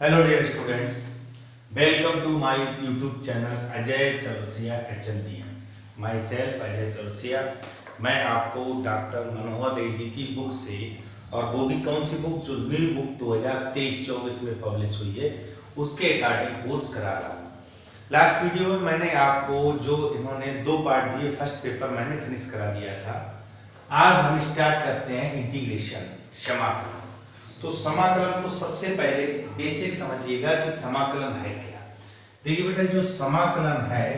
Hello dear students, welcome to my YouTube channel Ajay Chaurasia HLBM. Myself Ajay Chaurasia. मैं आपको doctor मनोहर रे जी की बुक से, और वो भी कौन सी बुक, जो न्यू बुक 2023-24 में पब्लिश हुई है उसके अकॉर्डिंग कोर्स करा रहा हूँ. लास्ट वीडियो में मैंने आपको जो इन्होंने 2 पार्ट दिए, फर्स्ट पेपर मैंने फिनिश करा दिया था. आज हम स्टार्ट करते हैं इंटीग्रेशन, समाकलन. तो समाकलन को सबसे पहले बेसिक समझिएगा कि समाकलन है क्या. देखिए बेटा, जो समाकलन है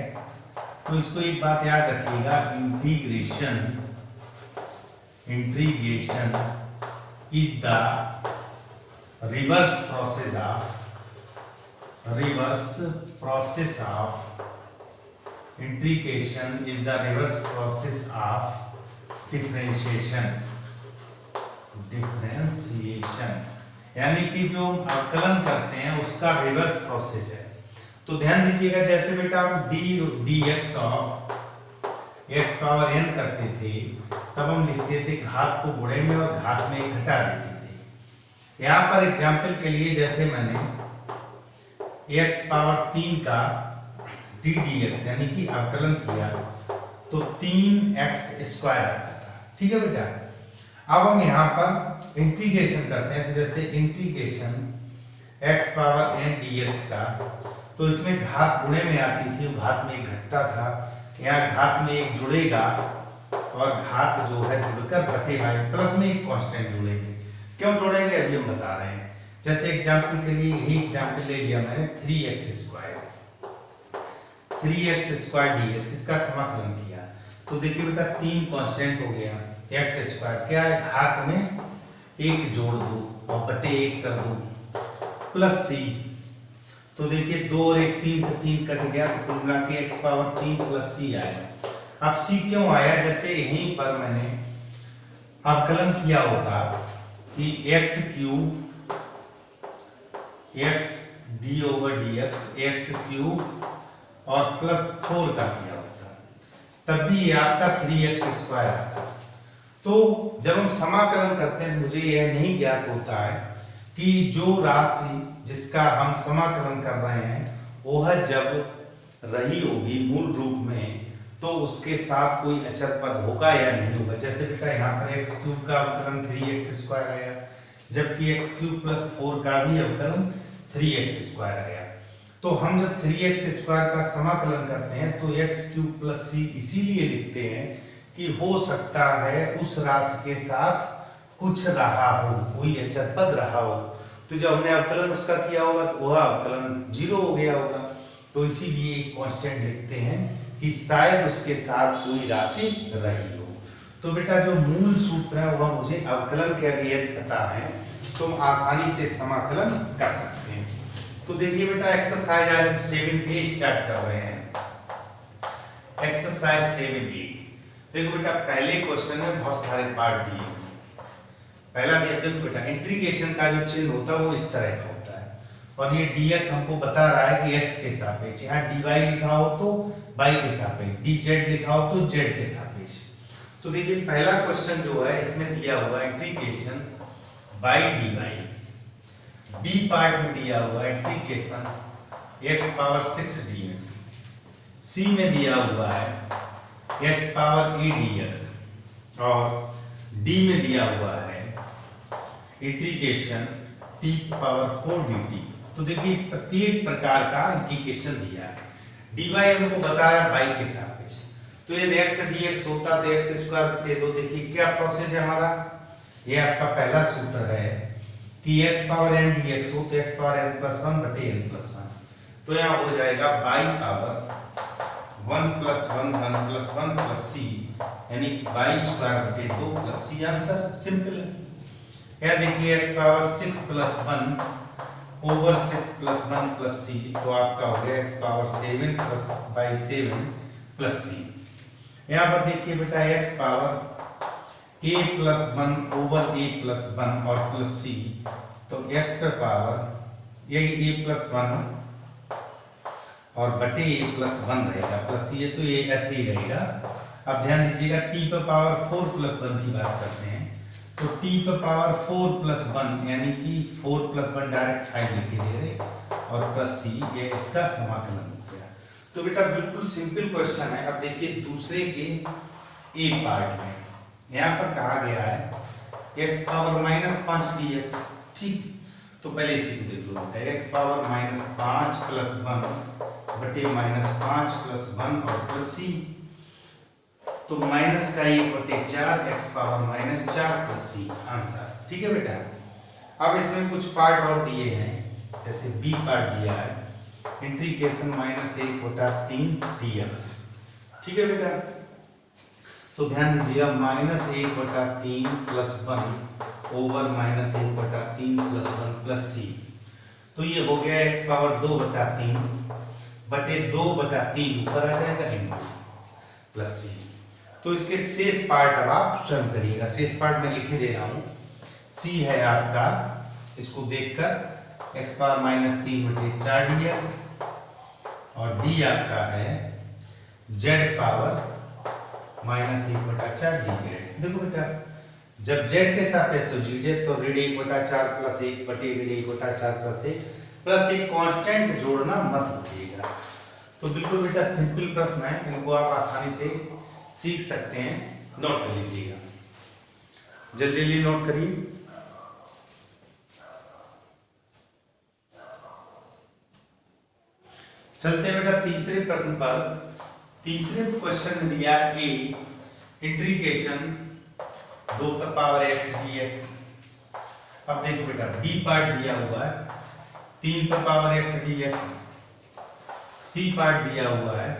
तो इसको एक बात याद रखिएगा, integration is the reverse process of integration is the reverse process of differentiation. यानी कि जो हम अवकलन करते हैं उसका रिवर्स प्रोसेस है. तो ध्यान दीजिएगा, जैसे बेटा हम dx of x power n करते थे तब हम लिखते थे घात को गुणे में और घात में घटा देते थे. यहाँ पर एग्जाम्पल के लिए जैसे मैंने x पावर 3 का ddx यानी कि अवकलन किया तो 3x स्क्वायर आता था. ठीक है बेटा. अब हम यहाँ पर इंटीग्रेशन करते हैं, तो जैसे integration x power n dx का, तो इसमें घात गुणे में आती थी, घात में एक घटता था. यहाँ घात में एक जुड़ेगा और घात जो है जुड़कर घटेगा, प्लस में एक कांस्टेंट जुड़ेंगे. क्यों जोड़ेंगे अभी हम बता रहे हैं. जैसे एग्जाम्पल के लिए यही एग्जाम्पल ले लिया मैंने, 3x स्क्वायर dx, इसका समाकलन किया तो देखिए बेटा 3 कांस्टेंट हो गया. x स्क्वायर क्या है, घात में एक जोड़ दो और बटे 1 कर दो प्लस c. तो देखिए 2 और 1 3 से 3 कट गया, तो कुल मिला के x पावर 3 प्लस c आया. अब c क्यों आया, जैसे यहीं पर मैंने अवकलन किया होता कि x cube x d over dx x cube और प्लस 4 का किया होता, तब भी ये आपका 3x स्क्वायर आता. तो जब हम समाकलन करते हैं मुझे यह नहीं ज्ञात होता है कि जो राशि जिसका हम समाकलन कर रहे हैं वह जब रही होगी मूल रूप में तो उसके साथ कोई अचर पद होगा या नहीं होगा. जैसे बेटा यहाँ पर x क्यूब का अवकलन 3x स्क्वायर आया, जबकि x क्यूब प्लस 4 का भी अवकलन 3x स्क्वायर आया. तो हम जब 3x स्क्वायर का समाकलन करते हैं तो x क्यूब प्लस c इसीलिए लिखते हैं कि हो सकता है उस राशि के साथ कुछ रहा हो, कोई अचर पद रहा हो. तो जब हमने अवकलन उसका किया होगा तो वह अवकलन 0 हो गया होगा. तो इसीलिए एक कांस्टेंट लिखते हैं कि शायद उसके साथ कोई राशि रही हो. तो बेटा जो मूल सूत्र है वह मुझे अवकलन के लिए पता है, तो हम आसानी से समाकलन कर सकते हैं. तो देखिए बेटा एक्सरसाइज आज हम 7A स्टार्ट कर रहे हैं. Exercise 7A. देखो बेटा पहले क्वेश्चन में बहुत सारे पार्ट दिए. पहला देखो बेटा, इंटीग्रेशन का जो चिन्ह होता है वो इस तरह का होता है, और ये dx हमको बता रहा है कि x के सापेक्ष, यहाँ dy लिखा हो तो y के सापेक्ष, dz लिखा हो तो z के सापेक्ष. तो देखिए पहला क्वेश्चन जो है इसमें दिया हुआ integration by dy. B part में दिया हुआ integration x power 6 dx. C में दिया हुआ है x पावर a dx, और d में दिया हुआ है इंटीग्रेशन t पावर 4 dt. तो देखिए प्रत्येक प्रकार का इंटीग्रेशन दिया है. dy हमको बता रहा है y के सापेक्ष, तो यदि x dx होता तो x स्क्वायर बटे 2. देखिए क्या प्रोसेस है हमारा, ये आपका पहला सूत्र है कि x पावर n dx हो तो x पावर n प्लस 1 बटे n प्लस 1. तो यहाँ हो जाएगा y power 1 plus 1 1 plus 1 plus c, यानी कि y स्क्वायर बटे 2 प्लस c. आंसर सिंपल है. यहाँ देखिए x power 6 plus 1 over 6 plus 1 plus c, तो आपका हो गया x power 7 plus by 7 plus c. यहाँ पर देखिए बेटा x power a plus 1 over a plus 1 और प्लस c, तो x का पावर ये a प्लस 1 और बटे a प्लस 1 रहेगा प्लस c, ये तो ये ऐसे ही रहेगा. अब ध्यान दीजिएगा t पर पावर 4 प्लस 1 की बात करते हैं, तो t पर पावर 4 प्लस 1 यानी कि 4 प्लस 1 डायरेक्ट 5 लिखे दे रहे और प्लस c, ये इसका समाकलन हो गया। तो बेटा बिल्कुल सिंपल क्वेश्चन है। अब देखिए दूसरे के ए पार्ट में यहाँ पर कहा गया है x पावर -5 dx। ठीक, तो पहले इसी को देख लो बेटा, x पावर -5 प्लस 1 बटे -5 प्लस 1 और प्लस c, तो माइनस का 1/4 x power -4 plus c answer. ठीक है बेटा। अब इसमें कुछ पार्ट और दिए हैं, जैसे b पार्ट दिया है इंटीग्रेशन -1/3 dx। ठीक है बेटा, तो ध्यान दीजिएगा -1/3 plus 1 over -1/3 plus 1 plus c, तो ये हो गया x पावर 2/3 बटे 2/3 ऊपर आ जाएगा इंटू प्लस c। तो इसके शेष पार्ट अब आप स्वयं करिएगा। शेष पार्ट में लिखे दे रहा हूं, c है आपका, इसको देखकर x पावर -3/4 dx और d आपका है z पावर -1/4 dz। देखो बेटा, जब z के साथ है तो gz, तो ऋण 1/4 प्लस 1 बटे ऋण 1/4 प्लस 1 कांस्टेंट जोड़ना मत भूलिएगा। तो बिल्कुल बेटा सिंपल प्रश्न है, इनको आप आसानी से सीख सकते हैं। नोट कर लीजिएगा, जल्दी जल्दी नोट करिए। चलते हैं बेटा तीसरे प्रश्न पर। तीसरे क्वेश्चन में दिया ए इंटीग्रेशन 2 पर पावर x dx। अब देखो बेटा b पार्ट दिया हुआ है 3 पर power x dx, c part दिया हुआ है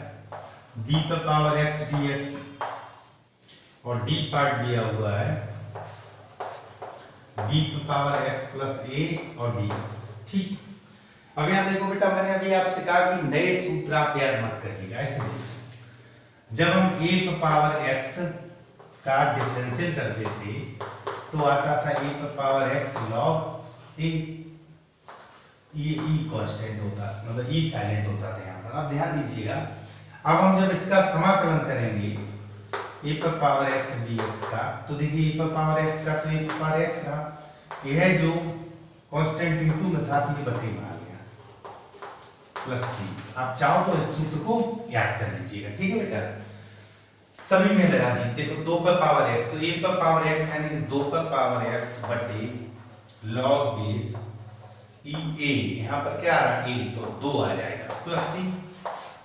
b पर पावर x dx और d पार्ट दिया हुआ है b पर पावर x प्लस a और dx। ठीक, अब यहाँ देखो बेटा, मैंने अभी आपसे कहा कि नए सूत्र आप याद मत करिएगा। ऐसे जब हम a पर पावर x का डिफरेंशियल करते थे तो आता था a पर पावर x log a, ये e कांस्टेंट होता, मतलब e साइलेंट होता था यहाँ पर। अब ध्यान दीजिएगा, अब हम जब इसका समाकलन करेंगे a पर पावर x dx का, तो देखिए a पर पावर x का तो a पर पावर x का, यह जो कांस्टेंट इनटू में था तो ये बटे में आ गया प्लस c। आप चाहो तो इस सूत्र को याद कर लीजिएगा। ठीक है बेटा, सभी में लगा दी। देखो 2 पर पावर x, तो a पर पावर x यानी कि 2 पर पावर x बटे log बेस e a, यहाँ पर क्या आ रहा है a, तो 2 आ जाएगा plus c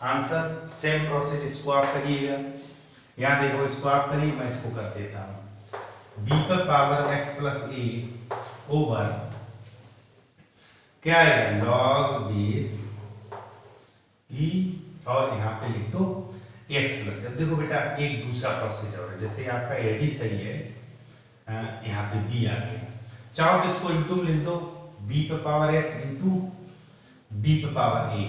answer. Same process इसको आप करिएगा। यहाँ देखो इसको आप करिए, मैं इसको कर देता हूँ। b पर power x plus a over क्या आएगा log बेस e, और यहाँ पे लिख दो x प्लस। अब देखो बेटा एक दूसरा प्रोसेस और है, जैसे आपका a भी सही है, यहाँ पे b आ गया। चाहो तो इसको इंटू लिख दो, b पर पावर x इंटू b पर पावर a,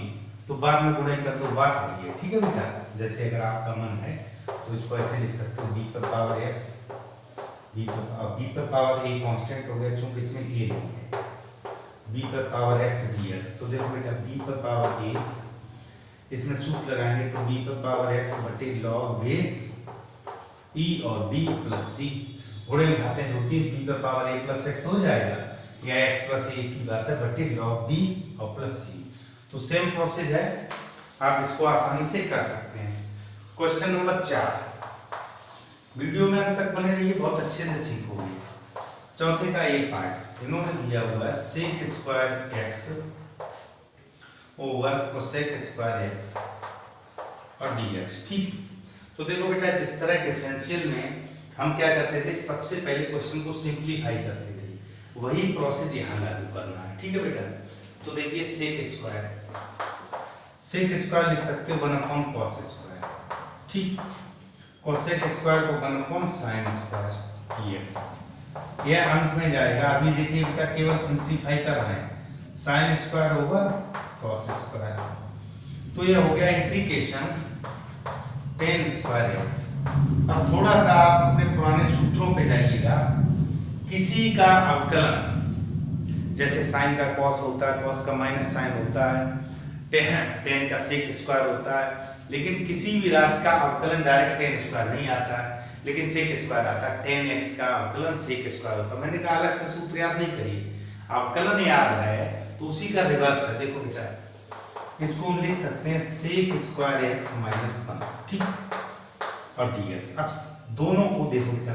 तो बाद में गुणा कर दो, बात वही है। ठीक है बेटा, जैसे अगर आपका मन है तो इसको ऐसे लिख सकते हो b पर पावर x, b पर पावर a कांस्टेंट हो गया क्योंकि इसमें a नहीं है, b पर पावर x dx। तो देखो बेटा b पर पावर a, इसमें सूत्र लगाएंगे तो b पर पावर x बटे log बेस e और b प्लस c, गुणे में घाते हैं 2 3, b पर पावर a प्लस x हो जाएगा, या x प्लस a की बात है बटे log b और प्लस c। तो सेम प्रोसेस है, आप इसको आसानी से कर सकते हैं। क्वेश्चन नंबर 4, वीडियो में अंत तक बने रहिए, बहुत अच्छे से सीखोगे। चौथे का एक पार्ट इन्होंने दिया हुआ है sec square x over cosec square x और dx। ठीक, तो देखो बेटा जिस तरह डिफरेंशियल में हम क्या करते थे, सबसे पहले क्वेश्चन को सिंप्लीफाई करते थे, वही प्रोसेस यहाँ लागू करना है। ठीक है बेटा, तो देखिए sec स्क्वायर लिख सकते हो 1/cos स्क्वायर। ठीक, cosec स्क्वायर को 1/sin स्क्वायर dx, यह अंश में जाएगा। अभी देखिए बेटा केवल सिंप्लीफाई कर रहे हैं, sin square over cos square, तो यह हो गया इंटीग्रेशन tan स्क्वायर x। अब थोड़ा सा आप अपने पुराने सूत्रों पे जाइएगा, किसी का अवकलन, जैसे साइन का कॉस होता है, कॉस का माइनस साइन होता है, टेन का सेक स्क्वायर होता है, लेकिन किसी भी राशि का अवकलन डायरेक्ट टेन स्क्वायर नहीं आता है। लेकिन सेक स्क्वायर आता है, 10x का अवकलन सेक स्क्वायर होता है। मैंने कहा अलग से सूत्र याद नहीं करिए, अवकलन याद है तो उसी का रिवर्स है। देखो बेटा, इसको हम लिख सकते हैं सेक स्क्वायर x माइनस 1, ठीक, और dx। अब दोनों को देखो बेटा,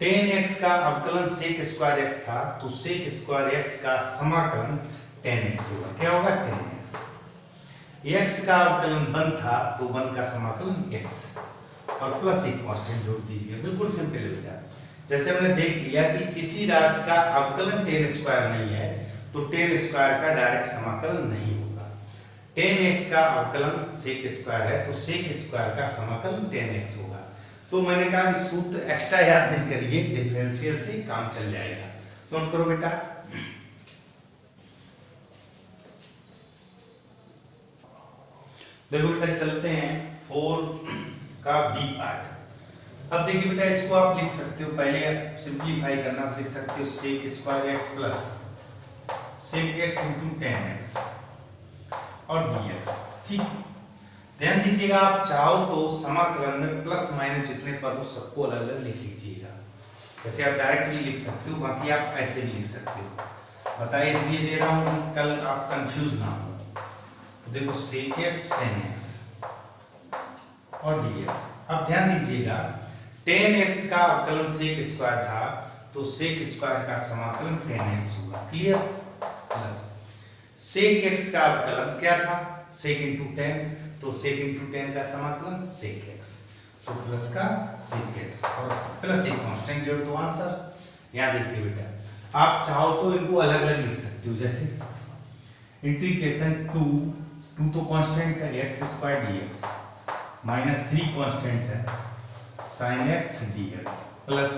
10x का अवकलन सेक स्क्वायर x था तो सेक स्क्वायर x का समाकलन 10x होगा। क्या होगा? 10x। x का अवकलन 1 था तो 1 का समाकलन x, और प्लस एक कांस्टेंट जोड़ दीजिए। बिल्कुल सिंपल है बेटा। जैसे हमने देख लिया कि किसी राशि का अवकलन 10 स्क्वायर नहीं है तो 10 स्क्वायर का डायरेक्ट समाकलन नहीं होगा। 10x का अवकलन सेक स्क्वायर है तो सेक स्क्वायर का समाकलन 10x होगा। तो मैंने कहा कि सूत्र एक्स्ट्रा याद नहीं करिए, डिफरेंशियल से काम चल जाएगा। नोट करो बेटा। देखो बेटा, चलते हैं 4 का बी पार्ट। अब देखिए बेटा, इसको आप लिख सकते हो, पहले आप सिंप्लीफाई करना तो लिख सकते हो sec square x plus sec x into 10x और dx, ठीक। ध्यान दीजिएगा, आप चाहो तो समाकलन में प्लस माइनस जितने पद हो सबको अलग अलग लिख लीजिएगा। वैसे आप डायरेक्ट भी लिख सकते हो, बाकी आप ऐसे भी लिख सकते हो। बताइए, इसलिए दे रहा हूँ कल आप कंफ्यूज ना हो। तो देखो सेक x 10x और dx। अब ध्यान दीजिएगा, 10x का अवकलन सेक स्क्वायर था तो सेक स्क्वायर का समाकलन 10x होगा। क्लियर? प्लस सेक x का अवकलन क्या था? सेक इंटू 10, तो सेक इंटू 10 का समाकलन सेक x, तो प्लस का सेक x और प्लस एक कांस्टेंट जोड़ दो, आंसर। यहाँ देखिए बेटा, आप चाहो तो इनको अलग अलग लिख सकते हो। जैसे इंटीग्रेशन 2 तो कांस्टेंट है x square dx minus 3 constant है sin x dx plus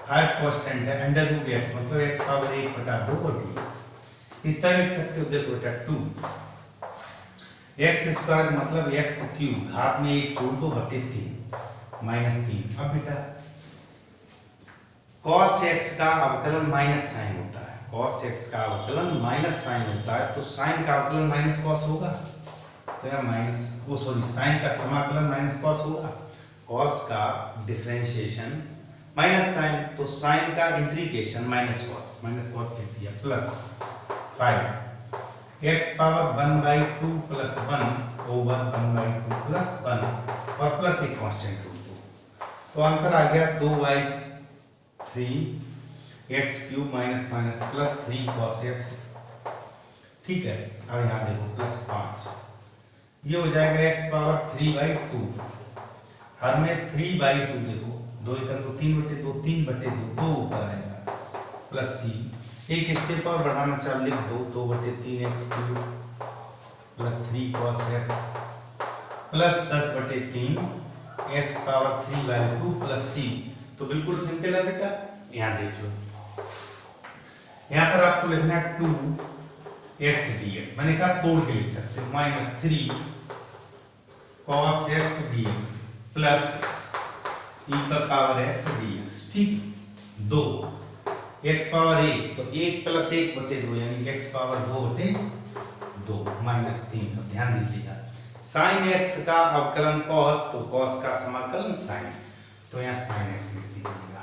5 constant है अंडर रूट x, मतलब x पावर 1/2 और dx। इस तरह लिख सकते हो। देखो बेटा, 2 x स्क्वायर मतलब x क्यूब, घात में 1 जोड़ दो बटे 3 माइनस 3। अब बेटा cos x का अवकलन माइनस साइन होता है, cos x का अवकलन माइनस साइन होता है, तो साइन का अवकलन माइनस cos होगा, तो यहाँ माइनस साइन का समाकलन माइनस cos होगा। cos का डिफरेंशिएशन माइनस साइन, तो साइन का इंटीग्रेशन माइनस cos लिख दिया, plus 5 x power 1/2 plus 1 over 1/2 plus 1 और प्लस एक कांस्टेंट रूट दो, तो आंसर आ गया 2/3 x cube minus minus plus 3 cos x, ठीक है। अब यहाँ देखो प्लस 5, ये हो जाएगा x पावर 3/2, हर में 3/2 देखो, 2 1 2 3/2 3/2 2 ऊपर आएगा, प्लस c, एक स्टेप और बढ़ाना चाहो लिख दो, 2/3 x cube plus 3 cos x plus 10/3 x power 3/2 plus c। तो बिल्कुल सिंपल है बेटा। यहाँ देख लो, यहाँ पर आपको लिखना है 2x dx, मैंने कहा तोड़ के लिख सकते हो, minus 3 cos x dx plus e पर पावर x dx, ठीक। 2 x पावर 1, तो 1 प्लस 1/2 यानी कि x पावर 2/2 माइनस 3। तो ध्यान दीजिएगा, साइन x का अवकलन cos, तो cos का समाकलन साइन, तो यहाँ साइन x लिख दीजिएगा।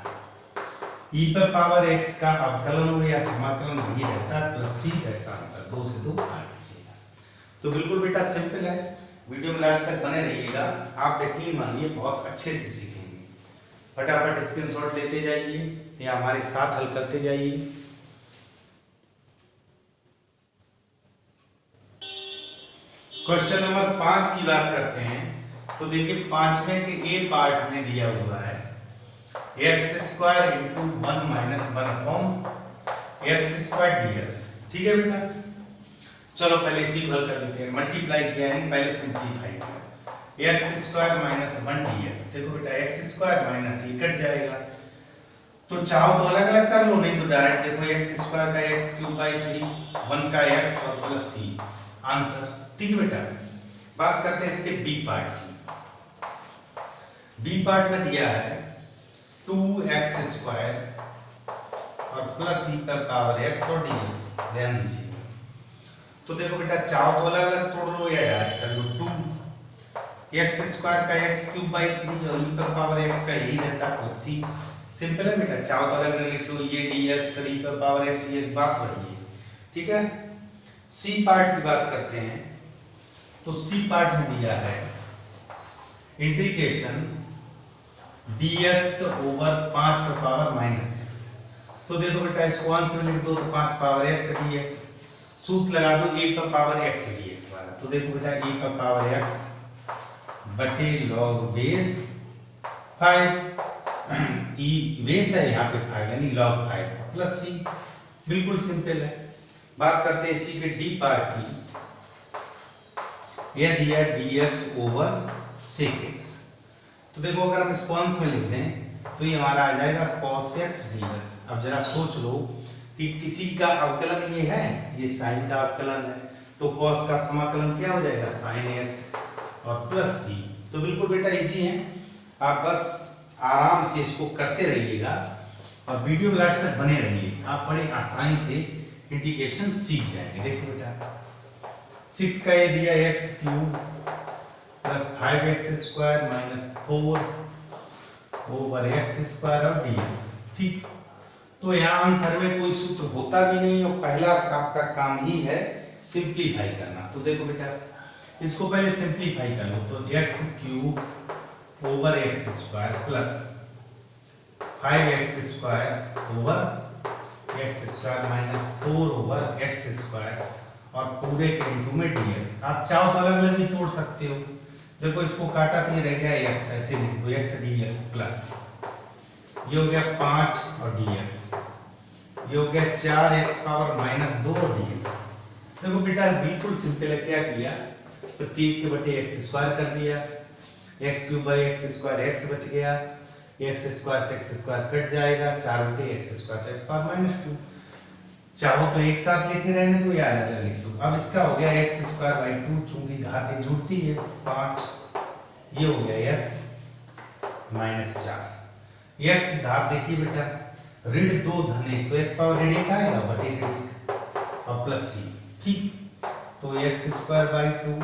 e पर पावर x का अवकलन हो या समाकलन वही रहता है, प्लस c, दैट्स आंसर। 2 से 2 काट दीजिएगा। तो बिल्कुल बेटा सिंपल है, वीडियो में लास्ट तक बने रहिएगा, आप यकीन मानिए बहुत अच्छे से सीखेंगे। फटाफट स्क्रीनशॉट लेते जाइए या हमारे साथ हल करते जाइए। क्वेश्चन नंबर 5 की बात करते हैं, तो देखिए 5वें के ए पार्ट में दिया हुआ है x² into 1 minus 1/x² dx, ठीक है बेटा। चलो पहले इसी को हल कर लेते हैं, मल्टीप्लाई किया है पहले सिंप्लीफाई किया, x² माइनस 1 dx। देखो बेटा x² माइनस ये कट जाएगा, तो चाहो तो अलग अलग कर लो, नहीं तो डायरेक्ट देखो x² का x³ 1 का x और प्लस c, आंसर, ठीक है बेटा। बात करते हैं इसके बी पार्ट की। बी पार्ट में दिया है 2x² और प्लस e पर पावर x और dx। ध्यान दीजिएगा, तो देखो बेटा चाहो तो अलग अलग तोड़ लो या डायरेक्ट कर लो। एक्स स्क्वायर का एक्स क्यूब बाई 3 और ई पर पावर एक्स का यही रहता है प्लस सी। सिंपल है बेटा, चाहो तो अलग अलग लिख लो, ये dx फिर ई पर पावर एक्स dx, बात वही है। ठीक है, सी पार्ट की बात करते हैं। तो सी पार्ट में दिया है इंटीग्रेशन dx ओवर 5 पर पावर माइनस एक्स। तो देखो बेटा, इसको अंश में लिख दो तो 5 पावर x dx, सूत्र लगा दो a पर पावर x dx वाला। तो देखो बेटा, a पर पावर x बटे log बेस 5, e बेस है यहाँ पे 5 यानी log 5 प्लस c। बिल्कुल सिंपल है। बात करते हैं इसी के d पार्ट की। यह दिया dx ओवर sec x। तो देखो, अगर हम इसको अंश में लिख दें तो ये हमारा आ जाएगा cos x dx। अब जरा सोच लो कि किसी का अवकलन ये है, ये साइन का अवकलन है, तो cos का समाकलन क्या हो जाएगा, sin x और प्लस c। तो बिल्कुल बेटा इजी है, आप बस आराम से इसको करते रहिएगा और वीडियो लास्ट तक बने रहिए, आप बड़े आसानी से इंटीग्रेशन सीख जाएंगे। देखो बेटा, 6 का ये दिया x cube plus 5x square minus 4 over x square और dx। ठीक, तो यहाँ आंसर में कोई सूत्र होता भी नहीं और पहला आपका काम ही है सिंप्लीफाई करना। तो देखो बेटा, इसको पहले सिंप्लीफाई कर लो। तो x cube over x square plus 5x square over x square minus 4 over x square और पूरे के इनटू में dx। आप चाहो तो अलग अलग भी तोड़ सकते हो। देखो, इसको काटा तो ये रह गया x, ऐसे लिख दो x dx प्लस ये हो गया 5 और dx, ये हो गया 4x पावर माइनस 2 और dx। देखो बेटा, बिल्कुल सिंपल है। क्या किया, प्रत्येक के बटे x स्क्वायर कर दिया, x cube by x square x बच गया, x स्क्वायर से x स्क्वायर कट जाएगा, 4 बटे x स्क्वायर तो x पावर माइनस 2। चाहो तो एक साथ लिखे रहने दो या अलग अलग लिख लो। अब इसका हो गया x स्क्वायर बाई 2, चूंकि घातें जुड़ती है 5, ये हो गया x माइनस 4। x घात देखिए बेटा, ऋण 2 धन 1, तो x पावर ऋण 1 आएगा बटे ऋण 1 और प्लस c। ठीक, तो x स्क्वायर बाई 2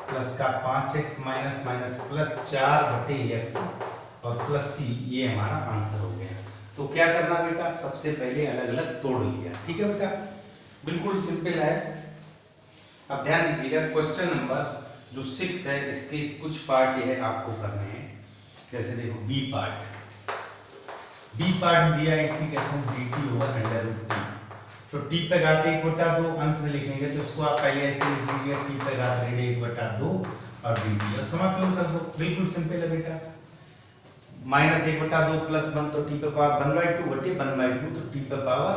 प्लस का 5x माइनस माइनस प्लस 4 बटे x और प्लस c, ये हमारा आंसर हो गया। तो क्या करना बेटा, सबसे पहले अलग अलग तोड़ लिया। ठीक है बेटा, बिल्कुल सिंपल है। अब ध्यान दीजिएगा, क्वेश्चन नंबर जो 6 है इसके कुछ पार्ट ये आपको करने हैं। जैसे देखो, बी पार्ट में दिया integration dt over under root t। तो t पे घात 1/2 अंश में लिखेंगे तो इसको आप पहले ऐसे लिख लीजिए, t पे घात ऋण 1/2 और dt और समाकलन कर दो। बिल्कुल सिंपल है बेटा, माइनस 1/2 प्लस 1 तो t पे पावर 1/2 बटे 1/2, तो t पे पावर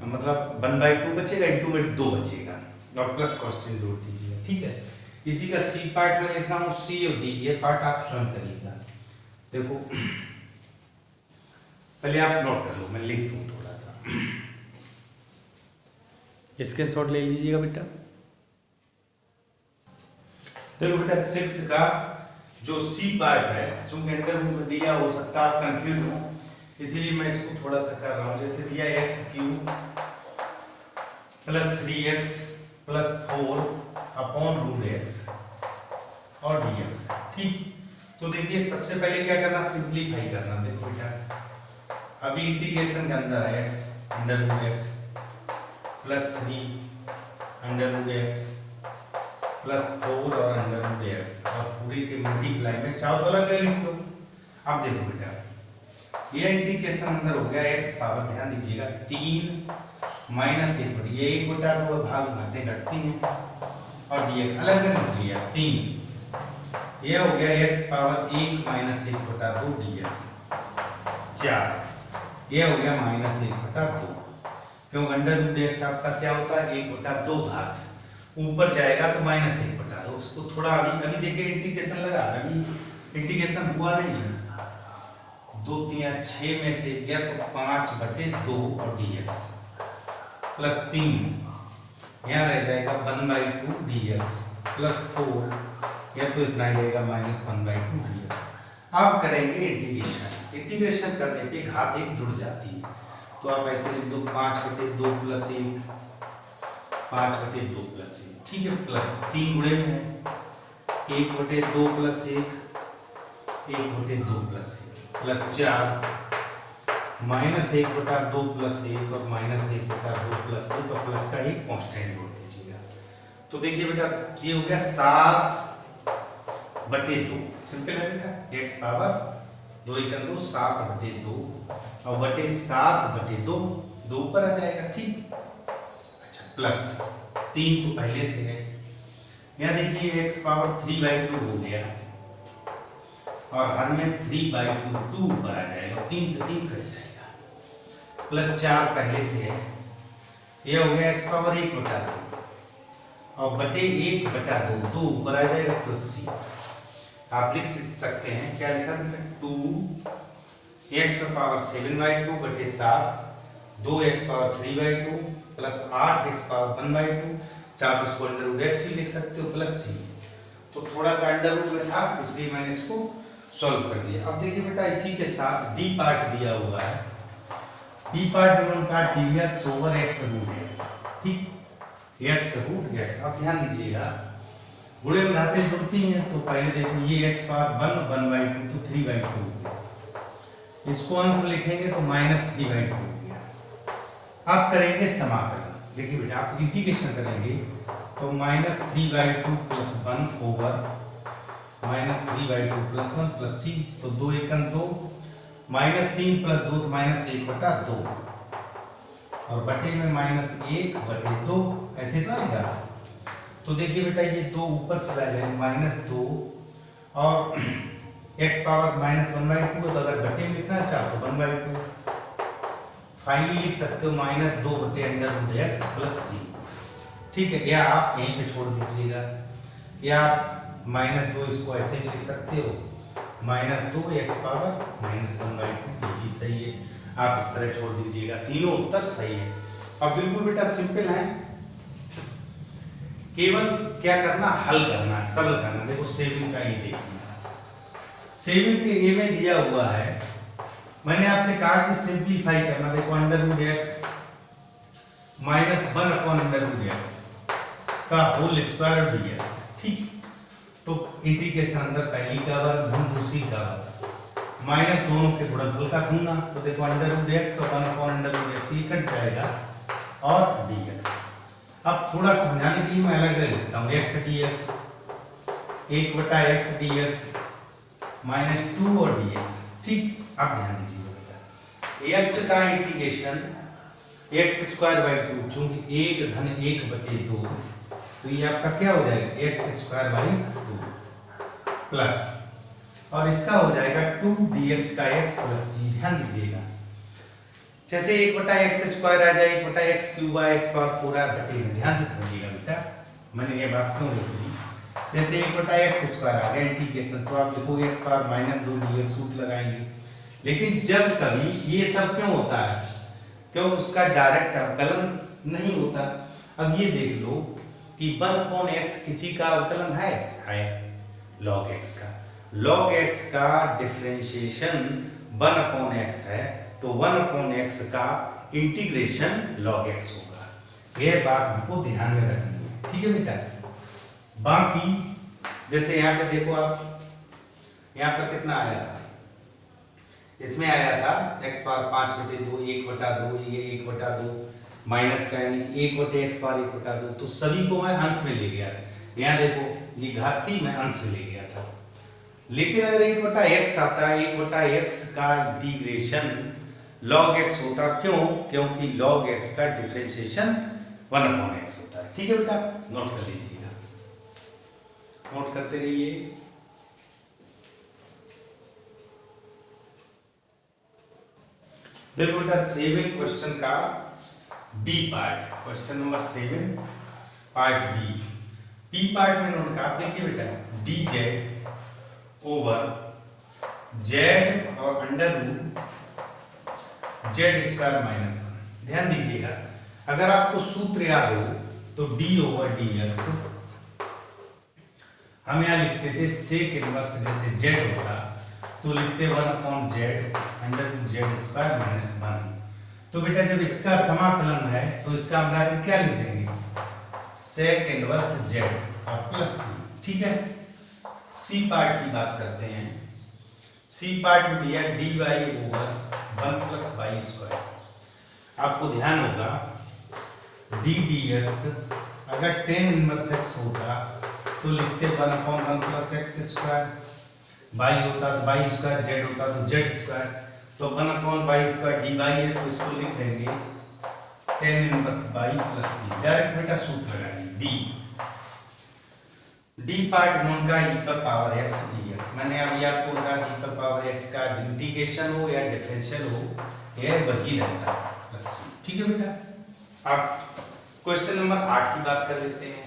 मतलब 1/2 बचेगा, इनटू में 2 बचेगा और प्लस कांस्टेंट जोड़ दीजिए। ठीक है, इसी का सी पार्ट में लिख रहा हूँ, सी और डी, ये पार्ट आप स्वयं करिएगा। देखो, पहले आप नोट कर लो, मैं लिख दूं थोड़ा सा, स्क्रीनशॉट ले लीजिएगा बेटा। देखो बेटा, 6 का जो सी पार्ट है, चूंकि अंडर रूट में दिया, हो सकता है आप कंफ्यूज हो, इसीलिए मैं इसको थोड़ा सा कर रहा हूं। जैसे दिया x cube plus 3x plus 4 upon root x और dx। ठीक, तो देखिए सबसे पहले क्या करना, सिंप्लीफाई करना। देखो बेटा, अभी इंटीग्रेशन के अंदर है x under root x plus 3 under root x plus 4 और अंडर रूट x और पूरी के मल्टीप्लाई में चाहो तो अलग लिख लो। अब देखो बेटा, ये इंटीग्रेशन अंदर हो गया x पावर, ध्यान दीजिएगा 3 माइनस 1, ये 1/2 भाग घातें घटती हैं और dx अलग अलग लिख लिया 3, ये हो गया x पावर 1 माइनस 1/2 dx 4, ये हो गया माइनस 1/2, क्योंकि अंडर रूट x आपका क्या होता है 1/2 भाग, ऊपर जाएगा तो माइनस 1/2। उसको थोड़ा अभी देखिए इंटीग्रेशन लगा, अभी इंटीग्रेशन हुआ नहीं है, 2 3 6 में से गया तो 5/2 और dx प्लस 3 यहाँ रह जाएगा 1/2 dx प्लस 4, या तो इतना ही रहेगा माइनस 1/2 dx। आप करेंगे इंटीग्रेशन करने पे घात 1 जुड़ जाती है, तो आप ऐसे लिख दो 5/2 प्लस 1, 5/2 प्लस 1। ठीक है, प्लस 3 गुणे में है 1/2 प्लस 1, 1/2 प्लस 1 प्लस 4 -1/2 प्लस 1 और -1/2 प्लस 1 और प्लस का एक कांस्टेंट जोड़ दीजिएगा। तो देखिए बेटा ये हो गया 7/2। सिंपल है बेटा, x पावर 2 × 2 7/2 और बटे 7/2 2 ऊपर आ जाएगा। ठीक, अच्छा प्लस 3 तो पहले से है। यहाँ देखिए x पावर 3/2 हो गया और हर में 3/2 2 ऊपर आ जाएगा, 3 से 3 कट जाएगा, प्लस 4 पहले से है। यह हो गया x पावर 1/2 और बटे 1/2 2 ऊपर आ जाएगा, प्लस c। आप लिख सकते हैं, क्या लिखा बेटा, 2x का पावर 7/2 बटे 7, 2x power 3/2 plus 8x power 1/2, चाहे तो इसको √x भी लिख सकते हो, प्लस c। तो थोड़ा सा अंडर रूट में था इसलिए मैंने इसको सॉल्व कर दिया। अब देखिए बेटा इसी के साथ d पार्ट दिया हुआ है, d पार्ट गिवन का dx ओवर x√x। ठीक, x√x। अब ध्यान दीजिएगा गुणे में घातें जुड़ती हैं, तो पहले देखो ये x पावर 1/2 तो 3/2 हो गया, इसको अंश में लिखेंगे तो -3/2 हो गया। अब करेंगे समाकलन। देखिए बेटा आप इंटीग्रेशन करेंगे तो -3/2 plus 1 over -3/2 plus 1 plus c, तो 2 × 2 -3 प्लस 2 तो -1/2 और बटे में -1/2 ऐसे तो आएगा। तो देखिए बेटा ये 2 ऊपर चला जाए -2 और x पावर -1/2 तो अगर बटे में लिखना चाहो तो 1/2 फाइनली लिख सकते हो -2/√x प्लस c। ठीक है, या आप यहीं पे छोड़ दीजिएगा, या आप -2 इसको ऐसे भी लिख सकते हो, -2 x पावर -1/2 ये भी सही है। आप इस तरह छोड़ दीजिएगा, तीनों उत्तर सही है। अब बिल्कुल बेटा सिंपल है, केवल क्या करना, हल करना, सरल करना। देखो सेविंग का ये देखिए, सेविंग के ए में दिया हुआ है, मैंने आपसे कहा कि सिंपलीफाई करना। देखो √x -1/√x का होल स्क्वायर dx। ठीक, तो इंटीग्रेशन अंदर पहली का वर्ग धन दूसरी का वर्ग माइनस दोनों के गुणनफल का गुना, तो देखो √x और 1/√x ये कट जाएगा और dx। अब थोड़ा समझाने के लिए मैं अलग अलग लिखता हूँ, x dx 1/x dx -2 और dx। ठीक, अब ध्यान दीजिए बेटा, x का इंटीग्रेशन x² 2 चूंकि 1 धन 1/2 तो ये आपका क्या हो जाएगा x² 2 प्लस और इसका हो जाएगा 2 dx का x प्लस c। ध्यान दीजिएगा जैसे 1/x² आ जाए 1/x³ x पावर 4 आ बटे में, ध्यान से समझिएगा बेटा मैंने ये बात क्यों लिखी। जैसे 1/x² आ गया इंटीग्रेशन तो आप लिखोगे x पावर -2 dx सूत्र लगाएंगे, लेकिन जब कभी ये सब क्यों होता है, क्यों उसका डायरेक्ट अवकलन नहीं होता। अब ये देख लो कि 1/x किसी का अवकलन है log x का, log x का डिफरेंशिएशन 1/x है, तो 1/x का इंटीग्रेशन log x होगा। यह बात हमको ध्यान में रखनी है, ठीक है बेटा। बाकी जैसे यहाँ पे देखो आप, यहाँ पर कितना आया था, इसमें आया था x पावर 5/2 1/2 ये 1/2 माइनस का यानी 1/x पावर 1/2, तो सभी को मैं अंश में ले गया। यहाँ देखो ये घात थी, मैं अंश में ले गया था। लेकिन अगर 1/x आता है 1/x का इंटीग्रेशन log x होता, क्यों, क्योंकि log x का डिफरेंशिएशन 1/x होता है। ठीक है बेटा, नोट कर लीजिएगा, नोट करते रहिए। देखो बेटा 7 क्वेश्चन का B part, question number 7 part B part में नोट का देखिए बेटा dz ओवर z और अंडर z² -1। ध्यान दीजिएगा अगर आपको सूत्र याद हो तो d ओवर dx हम यहाँ लिखते थे सेक इनवर्स, जैसे z होता तो लिखते 1/z अंडर z² -1। तो बेटा जब इसका समाकलन है तो इसका हम डायरेक्ट क्या लिख देंगे, सेक इनवर्स z और प्लस c। ठीक है, सी पार्ट की बात करते हैं। सी पार्ट में दिया dy over 1 plus Y square. आपको ध्यान होगा डी dx अगर tan इनवर्स x होता तो लिखते 1/1 प्लस एक्स स्क्वायर, y होता तो y स्क्वायर, z होता तो z स्क्वायर, तो 1/y स्क्वायर dy है तो इसको लिख देंगे tan inverse y plus c। Direct बेटा सूत्र लगाएंगे d पार्ट नॉन का e पर पावर x dx। मैंने अभी आपको बताया e पर पावर x का इंटीग्रेशन हो या डिफरेंशियल हो यह वही रहता है प्लस c। ठीक है बेटा। अब क्वेश्चन नंबर 8 की बात कर लेते हैं।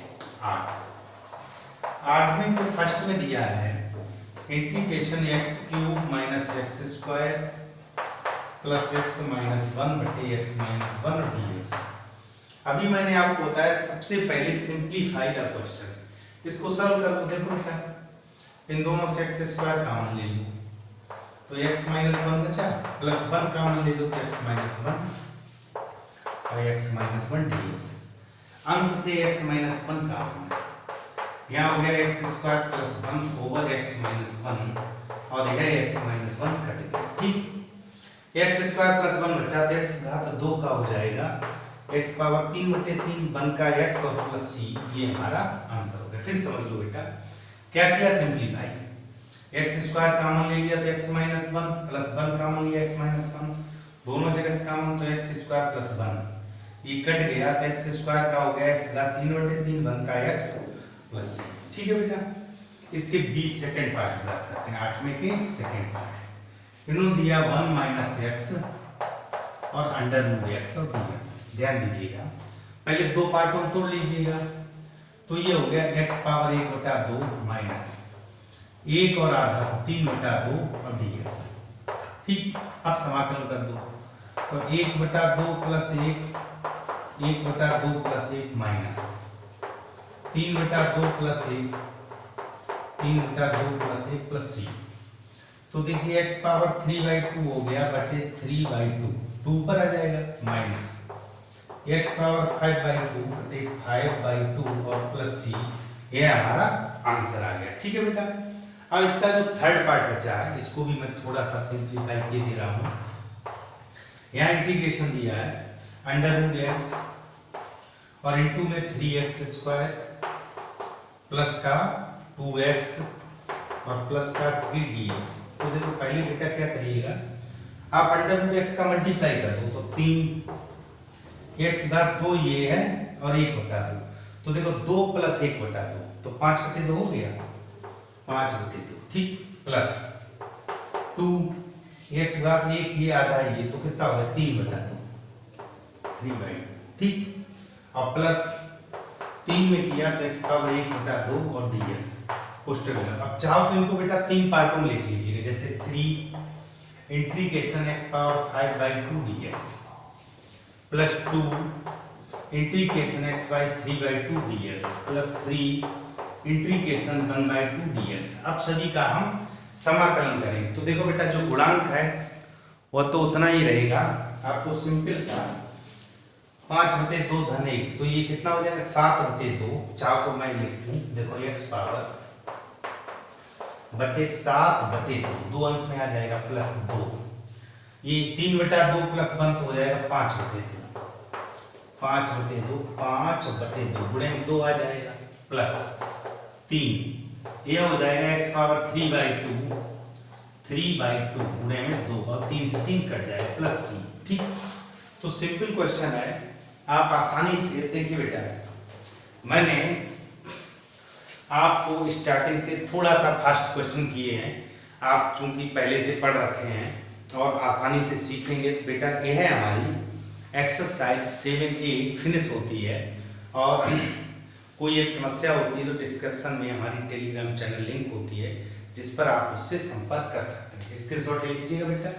8 में जो फर्स्ट में दिया है integration x³ minus x square plus x minus 1 बटे x माइनस 1 dx। अभी मैंने आपको बताया सबसे पहले सिंप्लीफाई द क्वेश्चन, इसको सॉल्व करो। देखो बेटा इन दोनों से x स्क्वायर कॉमन ले लो तो x माइनस 1 बचा, प्लस 1 कॉमन ले लो तो x माइनस 1 और x माइनस 1 dx। अंश से x माइनस 1 कॉमन है, यहाँ हो गया x square plus 1 over x minus 1 और यह x माइनस 1 कट गया। ठीक, x स्क्वायर प्लस 1 बचा तो x घात 2 का हो जाएगा, x पावर 3 बटे 3 1 का x और प्लस c, ये हमारा आंसर हो गया। फिर समझ लो बेटा क्या किया सिंप्लीफाई, x स्क्वायर कॉमन ले लिया तो x माइनस 1 प्लस 1 कॉमन लिया x माइनस 1, दोनों जगह से कॉमन तो x स्क्वायर प्लस 1 ये कट गया तो x स्क्वायर का हो गया x घात 3 बटे 3 1 का x प्लस c। ठीक है बेटा। इसके 20 सेकंड पार्ट की बात करते हैं। 8 में के सेकंड पार्ट इन्होंने दिया 1 माइनस एक्स और अंडर रूट एक्स और dx। ध्यान दीजिएगा पहले दो पार्टों में तोड़ लीजिएगा तो ये हो गया x पावर 1 बटा 2 माइनस 1 और आधा तो 3 बटा 2 और dx। ठीक, अब समाकलन कर दो तो 1 बटा 2 प्लस 1 बटा 2 प्लस 1 माइनस 3 बटा 2 प्लस 1 3 बटा 2 प्लस 1 प्लस c। तो देखिए x पावर 3/2 हो गया बटे 3/2, 2 पर आ जाएगा माइनस x पावर 5/2 बटे 5/2 और प्लस c, ये हमारा आंसर आ गया। ठीक है बेटा। अब इसका जो थर्ड पार्ट बचा है इसको भी मैं थोड़ा सा सिंप्लीफाई किए दे रहा हूँ। यहाँ इंटीग्रेशन दिया है अंडर रूट x और इनटू में 3x स्क्वायर प्लस का 2x और प्लस का 3 dx। तो देखो पहले बेटा क्या करिएगा, आप अंडर रूट x का मल्टीप्लाई कर दो तो 3 x घात 2 ये है और 1 बटा 2, तो देखो 2 प्लस 1 बटा 2 तो 5 बटे 2 हो गया, 5 बटे 2। ठीक, प्लस 2 x घात 1 ये आधा है ये तो कितना होगा 3 बटा 2 3/2। ठीक, और प्लस 3 में किया तो x पावर 1 बटा 2 और dx कोष्टक में। अब चाहो तो इनको बेटा 3 पार्टों में लिख लीजिएगा, जैसे 3 integration x power 5/2 dx plus 2 integration x by 3/2 dx plus 3 integration 1/2 dx। अब सभी का हम समाकलन करेंगे तो देखो बेटा जो गुणांक है वह तो उतना ही रहेगा। आपको सिंपल सा 5/2 धन 1 तो ये कितना हो जाएगा 7/2। चाहो तो मैं लिख दूं, देखो x पावर बटे 7/2, 2 अंश में आ जाएगा प्लस 2, ये 3/2 प्लस 1 तो हो जाएगा 5/2, 5/2 5/2 गुणे में 2 आ जाएगा प्लस 3, ये हो जाएगा x पावर 3/2 गुणे में 2 और 3 से 3 कट जाएगा प्लस c। ठीक, तो सिंपल क्वेश्चन है, आप आसानी से देखिए बेटा मैंने आपको स्टार्टिंग से थोड़ा सा फास्ट क्वेश्चन किए हैं, आप चूंकि पहले से पढ़ रखे हैं और आसानी से सीखेंगे तो बेटा यह है हमारी एक्सरसाइज 7A फिनिश होती है। और कोई एक समस्या होती है तो डिस्क्रिप्शन में हमारी टेलीग्राम चैनल लिंक होती है जिस पर आप उससे संपर्क कर सकते हैं। स्क्रीनशॉट ले लीजिएगा बेटा।